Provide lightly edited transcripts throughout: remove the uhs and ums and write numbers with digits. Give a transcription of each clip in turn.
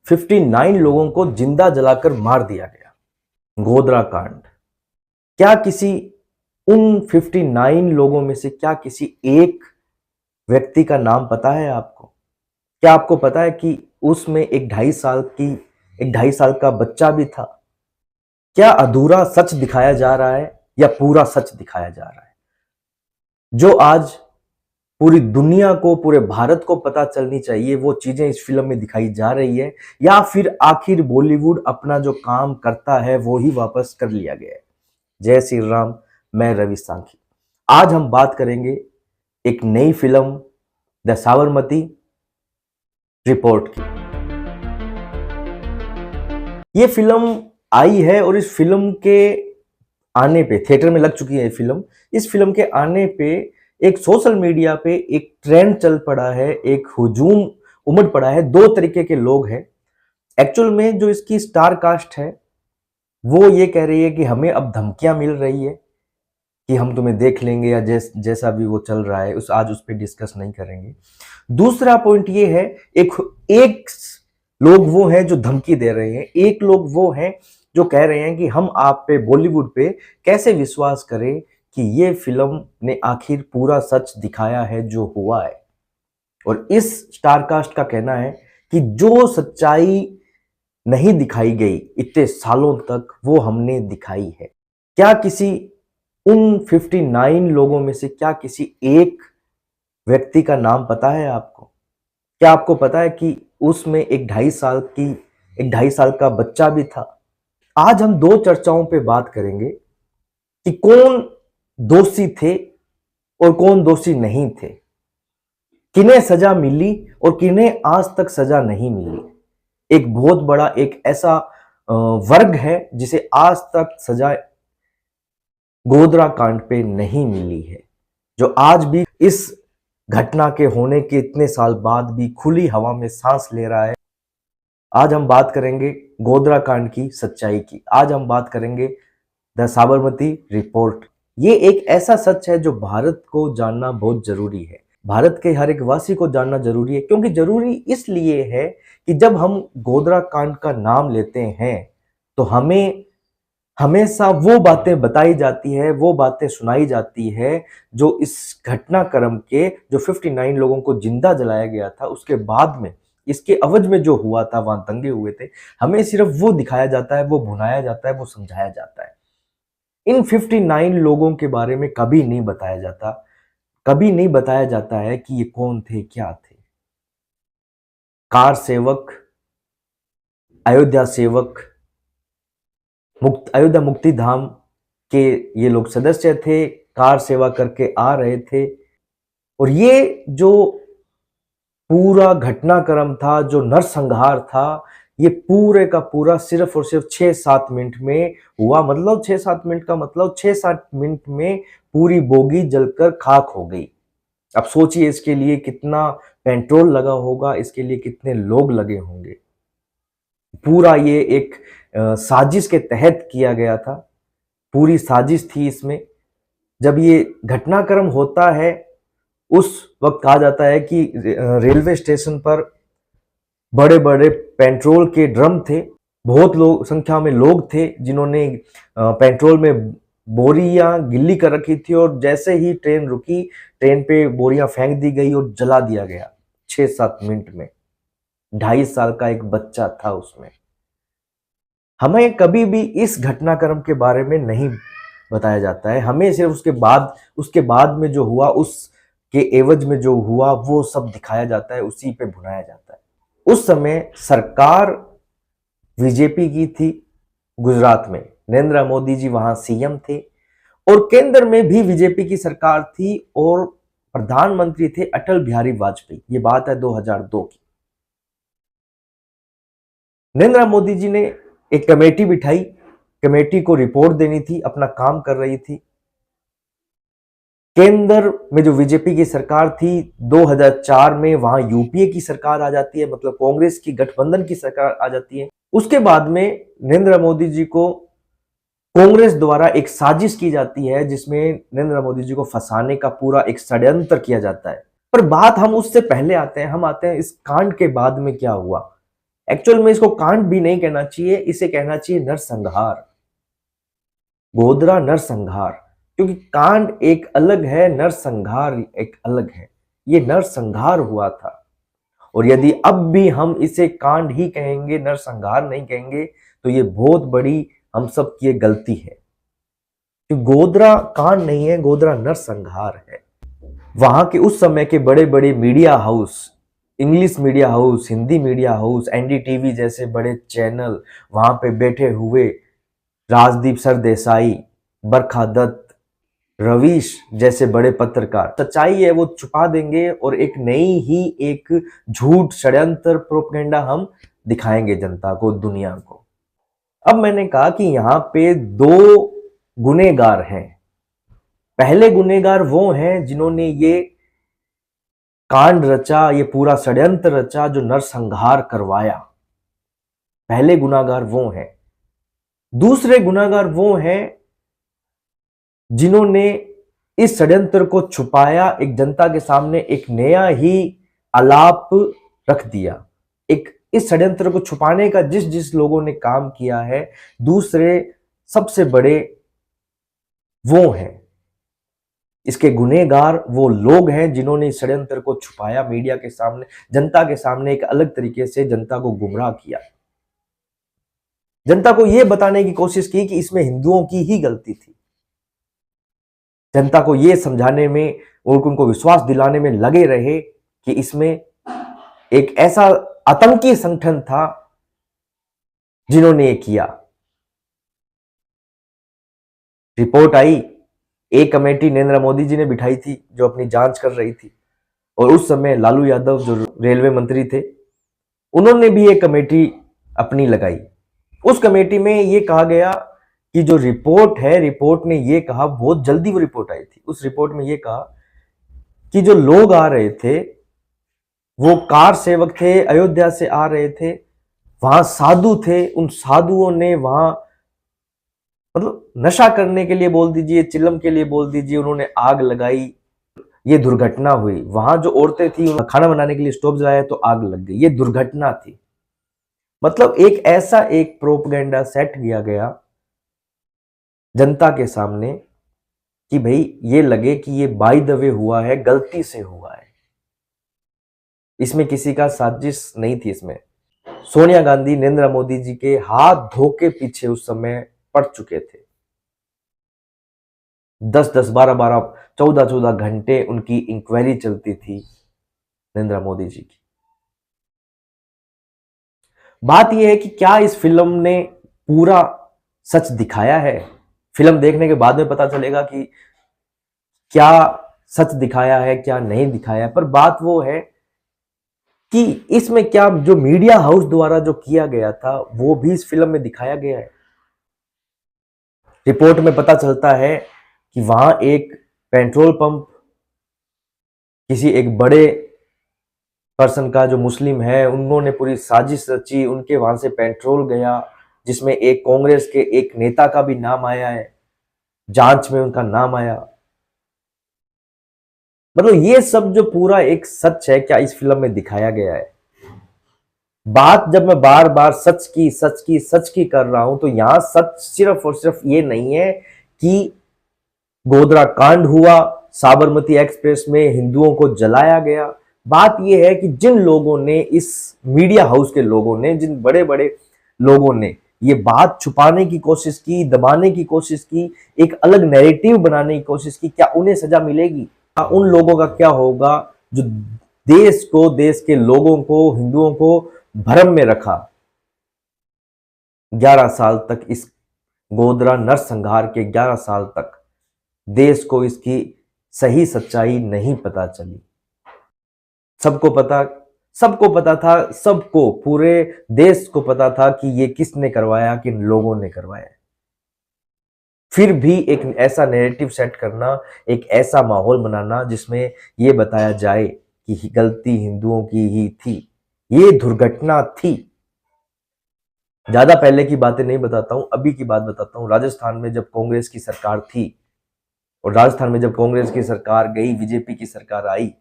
59 लोगों को जिंदा जलाकर मार दिया गया। गोधरा कांड। क्या किसी उन 59 लोगों में से क्या किसी एक व्यक्ति का नाम पता है आपको? क्या आपको पता है कि उसमें एक 2.5 साल का बच्चा भी था? क्या अधूरा सच दिखाया जा रहा है या पूरा सच दिखाया जा रहा है? जो आज पूरी दुनिया को, पूरे भारत को पता चलनी चाहिए, वो चीजें इस फिल्म में दिखाई जा रही है, या फिर आखिर बॉलीवुड अपना जो काम करता है वो ही वापस कर लिया गया है? जय श्री राम। मैं रवि सांखी। आज हम बात करेंगे एक नई फिल्म द साबरमती रिपोर्ट की। ये फिल्म आई है और इस फिल्म के आने पे, थिएटर में लग चुकी है ये फिल्म, इस फिल्म के आने पे एक सोशल मीडिया पे एक ट्रेंड चल पड़ा है, एक हुजूम उमड़ पड़ा है। दो तरीके के लोग हैं। एक्चुअल में जो इसकी स्टार कास्ट है वो ये कह रही है कि हमें अब धमकियां मिल रही है कि हम तुम्हें देख लेंगे, या जैसा भी वो चल रहा है, आज उस पर डिस्कस नहीं करेंगे। दूसरा पॉइंट ये है, एक लोग वो हैं जो धमकी दे रहे हैं, एक लोग वो हैं जो कह रहे हैं कि हम आप पे, बॉलीवुड पे कैसे विश्वास करें कि ये फिल्म ने आखिर पूरा सच दिखाया है जो हुआ है। और इस स्टारकास्ट का कहना है कि जो सच्चाई नहीं दिखाई गई इतने सालों तक, वो हमने दिखाई है। क्या किसी उन 59 लोगों में से क्या किसी एक व्यक्ति का नाम पता है आपको? क्या आपको पता है कि उसमें एक 2.5 साल का बच्चा भी था? आज हम दो चर्चाओं पे बात करेंगे कि कौन दोषी थे और कौन दोषी नहीं थे, किन्हें सजा मिली और किन्हें आज तक सजा नहीं मिली। एक बहुत बड़ा एक ऐसा वर्ग है जिसे आज तक सजा गोधरा कांड पे नहीं मिली है, जो आज भी इस घटना के होने के इतने साल बाद भी खुली हवा में सांस ले रहा है। आज हम बात करेंगे गोधरा कांड की सच्चाई की। आज हम बात करेंगे द साबरमती रिपोर्ट। ये एक ऐसा सच है जो भारत को जानना बहुत जरूरी है, भारत के हर एक वासी को जानना जरूरी है। क्योंकि जरूरी इसलिए है कि जब हम गोधरा कांड का नाम लेते हैं तो हमें हमेशा वो बातें बताई जाती है, वो बातें सुनाई जाती है जो इस घटनाक्रम के, जो 59 लोगों को जिंदा जलाया गया था, उसके बाद में इसके अवज में जो हुआ था, वहां दंगे हुए थे, हमें सिर्फ वो दिखाया जाता है, वो भुनाया जाता है, वो समझाया जाता है। इन 59 लोगों के बारे में कभी नहीं बताया जाता, कभी नहीं बताया जाता है कि ये कौन थे, क्या थे। कार सेवक, अयोध्या सेवक, अयोध्या मुक्ति धाम के ये लोग सदस्य थे, कार सेवा करके आ रहे थे। और ये जो पूरा घटनाक्रम था, जो नरसंहार था, ये पूरे का पूरा सिर्फ और सिर्फ 6-7 मिनट में हुआ। मतलब 6-7 मिनट का मतलब 6-7 मिनट में पूरी बोगी जलकर खाक हो गई। अब सोचिए इसके लिए कितना पेट्रोल लगा होगा, इसके लिए कितने लोग लगे होंगे। पूरा ये एक साजिश के तहत किया गया था, पूरी साजिश थी इसमें। जब ये घटनाक्रम होता है उस वक्त कहा जाता है कि रेलवे स्टेशन पर बड़े बड़े पेट्रोल के ड्रम थे, बहुत लोग संख्या में लोग थे जिन्होंने पेट्रोल में बोरियां गिल्ली कर रखी थी, और जैसे ही ट्रेन रुकी, ट्रेन पे बोरियां फेंक दी गई और जला दिया गया 6-7 मिनट में। 2.5 साल का एक बच्चा था उसमें। हमें कभी भी इस घटनाक्रम के बारे में नहीं बताया जाता है, हमें सिर्फ उसके बाद में जो हुआ, उसके एवज में जो हुआ, वो सब दिखाया जाता है, उसी पे भुनाया जाता है। उस समय सरकार बीजेपी की थी गुजरात में, नरेंद्र मोदी जी वहां सीएम थे, और केंद्र में भी बीजेपी की सरकार थी और प्रधानमंत्री थे अटल बिहारी वाजपेयी। ये बात है 2002 की। नरेंद्र मोदी जी ने एक कमेटी बिठाई, कमेटी को रिपोर्ट देनी थी, अपना काम कर रही थी। केंद्र में जो बीजेपी की सरकार थी, 2004 में वहां यूपीए की सरकार आ जाती है, मतलब कांग्रेस की गठबंधन की सरकार आ जाती है। उसके बाद में नरेंद्र मोदी जी को कांग्रेस द्वारा एक साजिश की जाती है जिसमें नरेंद्र मोदी जी को फंसाने का पूरा एक षड्यंत्र किया जाता है। पर बात हम उससे पहले आते हैं, हम आते हैं इस कांड के बाद में क्या हुआ। एक्चुअल में इसको कांड भी नहीं कहना चाहिए, इसे कहना चाहिए नरसंहार, गोधरा नरसंहार। क्योंकि कांड एक अलग है, नरसंहार एक अलग है। ये नरसंहार हुआ था, और यदि अब भी हम इसे कांड ही कहेंगे, नरसंहार नहीं कहेंगे, तो ये बहुत बड़ी हम सब की गलती है। कि गोधरा कांड नहीं है, गोधरा नरसंहार है। वहां के उस समय के बड़े बड़े media house, English media house, Hindi media house, NDTV जैसे बड़े चैनल, वहां पे बैठे हुए राजदीप सरदेसाई, बरखा दत्त, रवीश जैसे बड़े पत्रकार सच्चाई है वो छुपा देंगे, और एक नई ही एक झूठ, षड्यंत्र, प्रोपेगेंडा हम दिखाएंगे जनता को, दुनिया को। अब मैंने कहा कि यहाँ पे दो गुनेगार हैं। पहले गुनेगार वो हैं जिन्होंने ये कांड रचा, ये पूरा षड्यंत्र रचा, जो नरसंहार करवाया। पहले गुनाहगार वो हैं। दूसरे गुनाहगार वो हैं जिन्होंने इस षड्यंत्र को छुपाया, एक जनता के सामने एक नया ही आलाप रख दिया। एक इस षड्यंत्र को छुपाने का जिस जिस लोगों ने काम किया है, दूसरे सबसे बड़े वो हैं। इसके गुनहगार वो लोग हैं जिन्होंने इस षड्यंत्र को छुपाया, मीडिया के सामने, जनता के सामने एक अलग तरीके से जनता को गुमराह किया। जनता को यह बताने की कोशिश की कि इसमें हिंदुओं की ही गलती थी। जनता को यह समझाने में और उनको विश्वास दिलाने में लगे रहे कि इसमें एक ऐसा आतंकी संगठन था जिन्होंने ये किया। रिपोर्ट आई, एक कमेटी नरेंद्र मोदी जी ने बिठाई थी जो अपनी जांच कर रही थी, और उस समय लालू यादव जो रेलवे मंत्री थे, उन्होंने भी एक कमेटी अपनी लगाई। उस कमेटी में ये कहा गया कि जो रिपोर्ट है, रिपोर्ट ने ये कहा, बहुत जल्दी वो रिपोर्ट आई थी, उस रिपोर्ट में ये कहा कि जो लोग आ रहे थे वो कार सेवक थे, अयोध्या से आ रहे थे, वहां साधु थे, उन साधुओं ने वहां मतलब नशा करने के लिए बोल दीजिए, चिल्लम के लिए बोल दीजिए, उन्होंने आग लगाई, ये दुर्घटना हुई। वहां जो औरतें थी खाना बनाने के लिए स्टोव जलाया तो आग लग गई, ये दुर्घटना थी। मतलब एक ऐसा एक प्रोपेगेंडा सेट किया गया जनता के सामने कि भाई ये लगे कि ये बाय द वे हुआ है, गलती से हुआ है, इसमें किसी का साजिश नहीं थी। इसमें सोनिया गांधी नरेंद्र मोदी जी के हाथ धो के पीछे उस समय पड़ चुके थे। 10-10, 12-12, 14-14 घंटे उनकी इंक्वायरी चलती थी नरेंद्र मोदी जी की। बात यह है कि क्या इस फिल्म ने पूरा सच दिखाया है? फिल्म देखने के बाद में पता चलेगा कि क्या सच दिखाया है, क्या नहीं दिखाया है। पर बात वो है कि इसमें क्या जो मीडिया हाउस द्वारा जो किया गया था वो भी इस फिल्म में दिखाया गया है। रिपोर्ट में पता चलता है कि वहां एक पेट्रोल पंप किसी एक बड़े पर्सन का जो मुस्लिम है, उन्होंने पूरी साजिश रची, उनके वहां से पेट्रोल गया जिसमें एक कांग्रेस के एक नेता का भी नाम आया है, जांच में उनका नाम आया। मतलब ये सब जो पूरा एक सच है, क्या इस फिल्म में दिखाया गया है? बात जब मैं बार बार सच की सच की सच की कर रहा हूं, तो यहां सच सिर्फ और सिर्फ ये नहीं है कि गोधरा कांड हुआ, साबरमती एक्सप्रेस में हिंदुओं को जलाया गया। बात यह है कि जिन लोगों ने, इस मीडिया हाउस के लोगों ने, जिन बड़े बड़े लोगों ने ये बात छुपाने की कोशिश की, दबाने की कोशिश की, एक अलग नैरेटिव बनाने की कोशिश की, क्या उन्हें सजा मिलेगी? उन लोगों का क्या होगा जो देश को, देश के लोगों को, हिंदुओं को भ्रम में रखा 11 साल तक? इस गोधरा नरसंहार के 11 साल तक देश को इसकी सही सच्चाई नहीं पता चली। सबको पता था, सबको, पूरे देश को पता था कि ये किसने करवाया, किन लोगों ने करवाया। फिर भी एक ऐसा नैरेटिव सेट करना, एक ऐसा माहौल बनाना जिसमें यह बताया जाए कि गलती हिंदुओं की ही थी, ये दुर्घटना थी। ज्यादा पहले की बातें नहीं बताता हूं, अभी की बात बताता हूं। राजस्थान में जब कांग्रेस की सरकार थी, और राजस्थान में जब कांग्रेस की सरकार गई, बीजेपी की सरकार आई,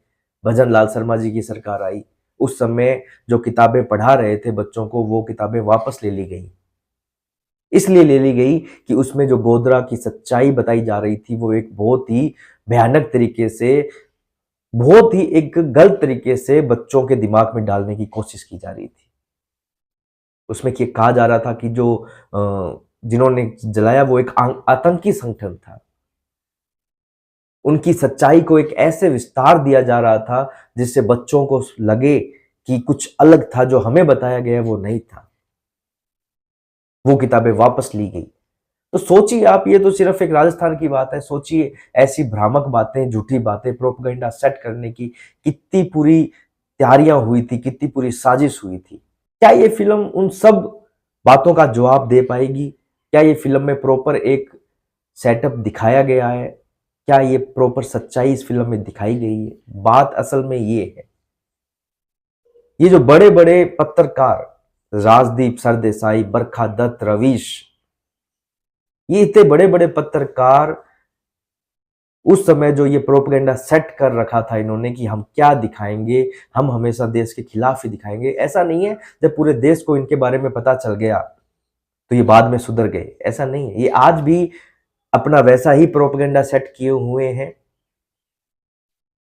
भजन लाल शर्मा जी की सरकार आई, उस समय जो किताबें पढ़ा रहे थे बच्चों को, वो किताबें वापस ले ली गई। इसलिए ले ली गई कि उसमें जो गोधरा की सच्चाई बताई जा रही थी वो एक बहुत ही भयानक तरीके से, बहुत ही एक गलत तरीके से बच्चों के दिमाग में डालने की कोशिश की जा रही थी। उसमें ये कहा जा रहा था कि जो जिन्होंने जलाया वो एक आतंकी संगठन था। उनकी सच्चाई को एक ऐसे विस्तार दिया जा रहा था जिससे बच्चों को लगे कि कुछ अलग था, जो हमें बताया गया वो नहीं था। वो किताबें वापस ली गई। तो सोचिए आप, ये तो सिर्फ एक राजस्थान की बात है, सोचिए ऐसी भ्रामक बातें, झूठी बातें, प्रोपेगेंडा सेट करने की कितनी पूरी तैयारियां हुई थी, कितनी पूरी साजिश हुई थी। क्या ये फिल्म उन सब बातों का जवाब दे पाएगी? क्या ये फिल्म में प्रॉपर एक सेटअप दिखाया गया है? क्या ये प्रॉपर सच्चाई इस फिल्म में दिखाई गई है? बात असल में ये है, ये जो बड़े बड़े पत्रकार, राजदीप सरदेसाई, बरखा दत्त, रवीश, ये इतने बड़े बड़े पत्रकार, उस समय जो ये प्रोपेगेंडा सेट कर रखा था इन्होंने कि हम क्या दिखाएंगे, हम हमेशा देश के खिलाफ ही दिखाएंगे। ऐसा नहीं है जब पूरे देश को इनके बारे में पता चल गया तो ये बाद में सुधर गए, ऐसा नहीं है। ये आज भी अपना वैसा ही प्रोपेगेंडा सेट किए हुए हैं।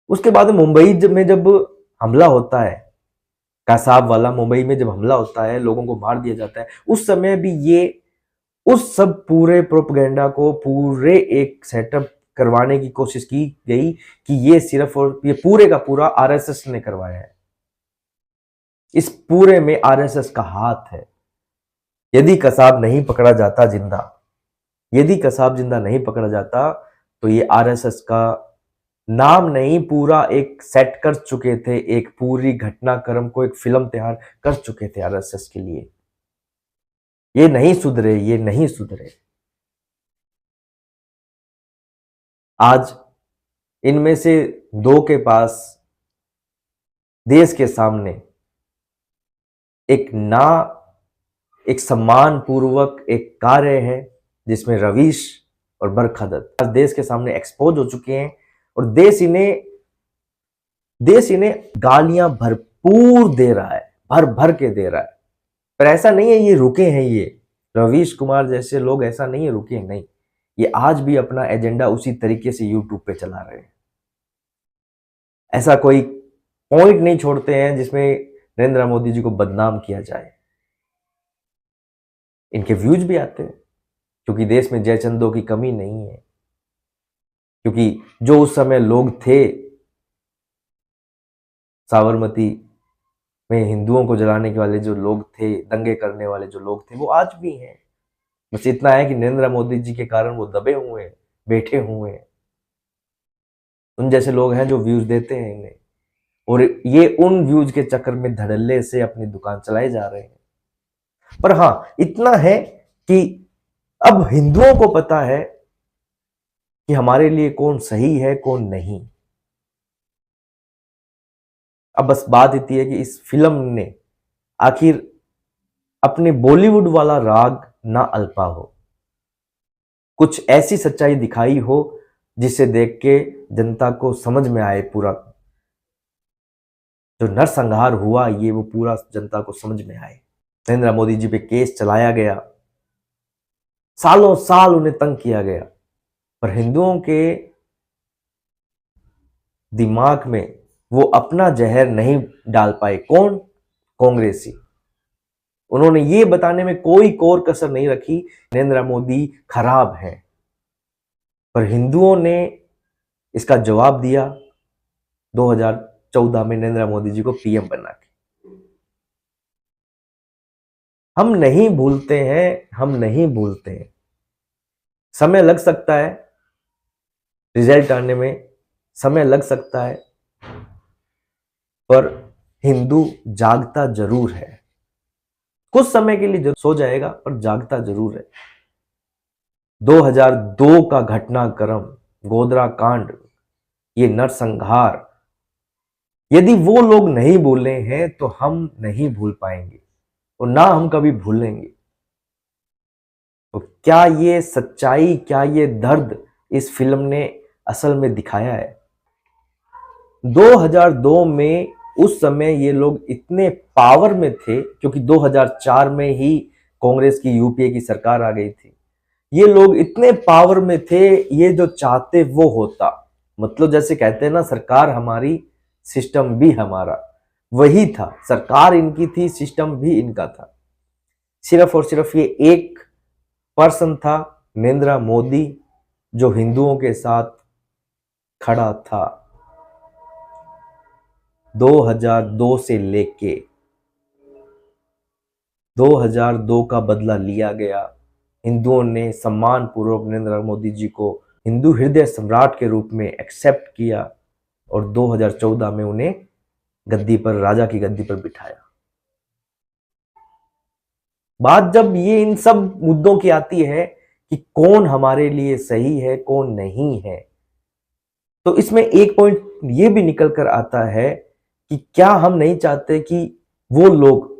उसके बाद मुंबई में जब हमला होता है, कासाब वाला मुंबई में जब हमला होता है, लोगों को मार दिया जाता है, उस समय भी ये उस सब पूरे प्रोपेगेंडा को पूरे एक सेटअप करवाने की कोशिश की गई कि ये सिर्फ और ये पूरे का पूरा आरएसएस ने करवाया है। इस पूरे में आरएसएस का हाथ है। यदि कसाब नहीं पकड़ा जाता जिंदा, यदि कसाब जिंदा नहीं पकड़ा जाता तो ये आरएसएस का नाम नहीं, पूरा एक सेट कर चुके थे, एक पूरी घटनाक्रम को एक फिल्म तैयार कर चुके थे आरएसएस के लिए। ये नहीं सुधरे, ये नहीं सुधरे। आज इनमें से दो के पास देश के सामने एक सम्मान पूर्वक एक कार्य है जिसमें रवीश और बरखा दत्त आज देश के सामने एक्सपोज हो चुके हैं और देश इन्हें गालियां भरपूर दे रहा है, भर भर के दे रहा है। पर ऐसा नहीं है ये रुके हैं, ये रवीश कुमार जैसे लोग ऐसा नहीं है रुके, नहीं, ये आज भी अपना एजेंडा उसी तरीके से यूट्यूब पे चला रहे हैं। ऐसा कोई पॉइंट नहीं छोड़ते हैं जिसमें नरेंद्र मोदी जी को बदनाम किया जाए। इनके व्यूज भी आते हैं क्योंकि देश में जयचंदों की कमी नहीं है, क्योंकि जो उस समय लोग थे साबरमती में हिंदुओं को जलाने के वाले जो लोग थे, दंगे करने वाले जो लोग थे, वो आज भी हैं। बस इतना है कि नरेंद्र मोदी जी के कारण वो दबे हुए हैं, बैठे हुए हैं। उन जैसे लोग हैं जो व्यूज देते हैं इन्हें, और ये उन व्यूज के चक्कर में धड़ल्ले से अपनी दुकान चलाए जा रहे हैं। पर हां, इतना है कि अब हिंदुओं को पता है कि हमारे लिए कौन सही है, कौन नहीं। अब बस बात इतनी है कि इस फिल्म ने आखिर अपने बॉलीवुड वाला राग ना अल्पा हो, कुछ ऐसी सच्चाई दिखाई हो जिसे देख के जनता को समझ में आए, पूरा जो नरसंहार हुआ ये वो पूरा जनता को समझ में आए। नरेंद्र मोदी जी पे केस चलाया गया, सालों साल उन्हें तंग किया गया, पर हिंदुओं के दिमाग में वो अपना जहर नहीं डाल पाए। कौन? कांग्रेसी। उन्होंने ये बताने में कोई कोर कसर नहीं रखी नरेंद्र मोदी खराब है, पर हिंदुओं ने इसका जवाब दिया 2014 में नरेंद्र मोदी जी को पीएम बना के। हम नहीं भूलते हैं, हम नहीं भूलते हैं। समय लग सकता है, रिजल्ट आने में समय लग सकता है, पर हिंदू जागता जरूर है। कुछ समय के लिए सो जाएगा पर जागता जरूर है। 2002 का घटनाक्रम, गोधरा कांड, ये नरसंहार, यदि वो लोग नहीं भूले हैं तो हम नहीं भूल पाएंगे और ना हम कभी भूलेंगे। तो क्या ये सच्चाई, क्या ये दर्द इस फिल्म ने असल में दिखाया है? 2002 में उस समय ये लोग इतने पावर में थे, क्योंकि 2004 में ही कांग्रेस की यूपीए की सरकार आ गई थी। ये लोग इतने पावर में थे, ये जो चाहते वो होता। मतलब जैसे कहते हैं ना, सरकार हमारी सिस्टम भी हमारा, वही था। सरकार इनकी थी, सिस्टम भी इनका था। सिर्फ और सिर्फ ये एक पर्सन था, नरेंद्र मोदी, जो हिंदुओं के साथ खड़ा था। 2002 से लेके 2002 का बदला लिया गया। हिंदुओं ने सम्मान पूर्वक नरेंद्र मोदी जी को हिंदू हृदय सम्राट के रूप में एक्सेप्ट किया और 2014 में उन्हें गद्दी पर, राजा की गद्दी पर बिठाया। बात जब ये इन सब मुद्दों की आती है कि कौन हमारे लिए सही है, कौन नहीं है, तो इसमें एक पॉइंट ये भी निकल कर आता है कि क्या हम नहीं चाहते कि वो लोग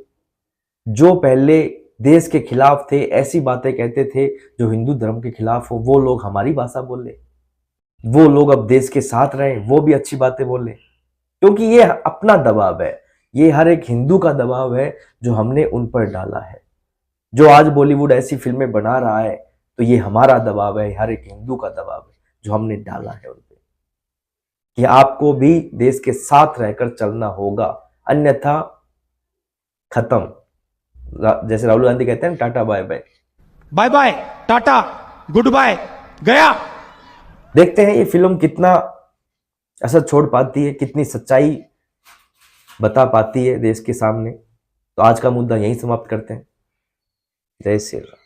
जो पहले देश के खिलाफ थे, ऐसी बातें कहते थे जो हिंदू धर्म के खिलाफ हो, वो लोग हमारी भाषा बोले, वो लोग अब देश के साथ रहें, वो भी अच्छी बातें बोले। क्योंकि ये अपना दबाव है, ये हर एक हिंदू का दबाव है जो हमने उन पर डाला है। जो आज बॉलीवुड ऐसी फिल्में बना रहा है, तो ये हमारा दबाव है, हर एक हिंदू का दबाव है जो हमने डाला है उन पे, कि आपको भी देश के साथ रहकर चलना होगा, अन्यथा खत्म। जैसे राहुल गांधी कहते हैं, tata bye bye, bye bye tata goodbye गया। देखते हैं ये फिल्म कितना असर छोड़ पाती है, कितनी सच्चाई बता पाती है देश के सामने। तो आज का मुद्दा यहीं समाप्त करते हैं। जय श्री राम।